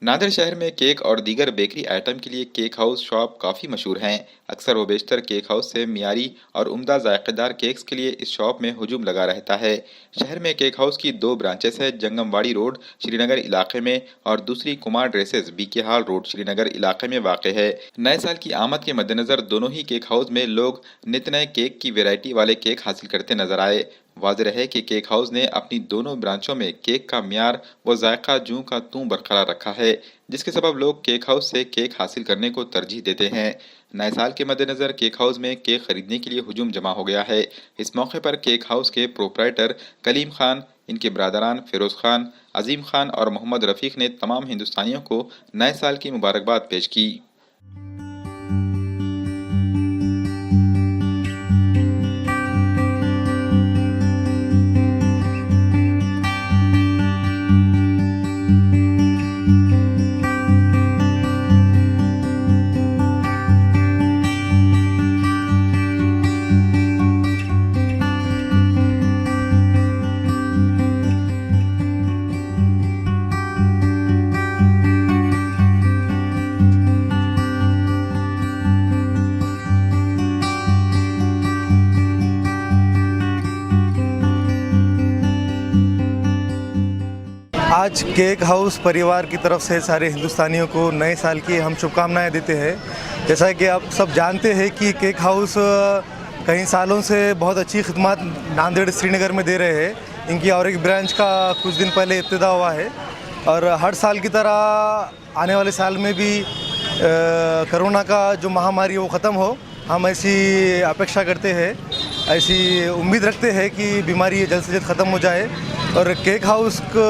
नांदेड़ शहर में केक और दीगर बेकरी आइटम के लिए केक हाउस शॉप काफ़ी मशहूर हैं। अक्सर वो बेशतर केक हाउस से मियारी और उम्दा जायकेदार केक्स के लिए इस शॉप में हुजूम लगा रहता है। शहर में केक हाउस की दो ब्रांचेस है, जंगमवाड़ी रोड श्रीनगर इलाके में और दूसरी कुमार ड्रेसेस बीके हाल रोड श्रीनगर इलाके में वाक़ है। नए साल की आमद के मद्देनजर दोनों ही केक हाउस में लोग नित नए केक की वेरायटी वाले केक हासिल करते नजर आए। वाज़ेह है कि केक हाउस ने अपनी दोनों ब्रांचों में केक का म्यार व जायका जूं का तूं बरकरार रखा है, जिसके सबब लोग केक हाउस से केक हासिल करने को तरजीह देते हैं। नए साल के मद्देनजर केक हाउस में केक खरीदने के लिए हुजूम जमा हो गया है। इस मौके पर केक हाउस के प्रोपराइटर कलीम खान, इनके ब्रादरान फिरोज खान, अजीम खान और मोहम्मद रफीक ने तमाम हिंदुस्तानियों को नए साल की मुबारकबाद पेश की। आज केक हाउस परिवार की तरफ से सारे हिंदुस्तानियों को नए साल की हम शुभकामनाएं देते हैं। जैसा कि आप सब जानते हैं कि केक हाउस कई सालों से बहुत अच्छी खिदमत नांदेड़ श्रीनगर में दे रहे हैं। इनकी और एक ब्रांच का कुछ दिन पहले इब्तिदा हुआ है और हर साल की तरह आने वाले साल में भी कोरोना का जो महामारी वो ख़त्म हो, हम ऐसी अपेक्षा करते हैं, ऐसी उम्मीद रखते हैं कि बीमारी जल्द से जल्द ख़त्म हो जाए। और केक हाउस को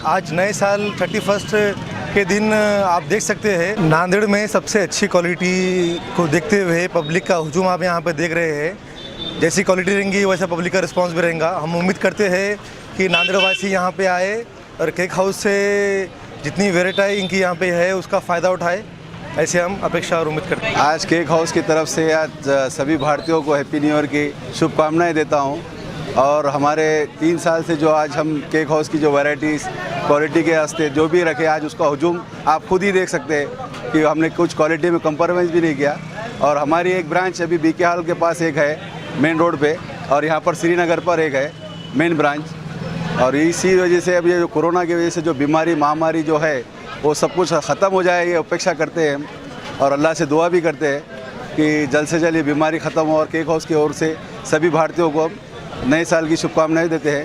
आज नए साल 31 के दिन आप देख सकते हैं नांदेड़ में सबसे अच्छी क्वालिटी को देखते हुए पब्लिक का हुजूम आप यहाँ पर देख रहे हैं। जैसी क्वालिटी रहेंगी वैसा पब्लिक का रिस्पांस भी रहेगा। हम उम्मीद करते हैं कि नांदेड़ वासी यहाँ पे आए और केक हाउस से जितनी वेराइटी इनकी यहाँ पे है उसका फ़ायदा उठाए, ऐसे हम अपेक्षा और उम्मीद करते हैं। आज केक हाउस की तरफ से आज सभी भारतीयों को हैप्पी न्यू ईयर की शुभकामनाएं देता हूं। और हमारे 3 साल से जो आज हम केक हाउस की जो वैरायटीज़ क्वालिटी के वास्ते जो भी रखे, आज उसका हुजूम आप खुद ही देख सकते हैं कि हमने कुछ क्वालिटी में कंप्रोमाइज़ भी नहीं किया। और हमारी एक ब्रांच अभी बीके हाल के पास एक है मेन रोड पे, और यहाँ पर श्रीनगर पर एक है मेन ब्रांच। और इसी वजह से अब ये जो कोरोना की वजह से जो बीमारी महामारी जो है वो सब कुछ ख़त्म हो जाए, ये अपेक्षा करते हैं और अल्लाह से दुआ भी करते हैं कि जल्द से जल्द ये बीमारी ख़त्म हो। और केक हाउस की ओर से सभी भारतीयों को नए साल की शुभकामनाएं देते हैं।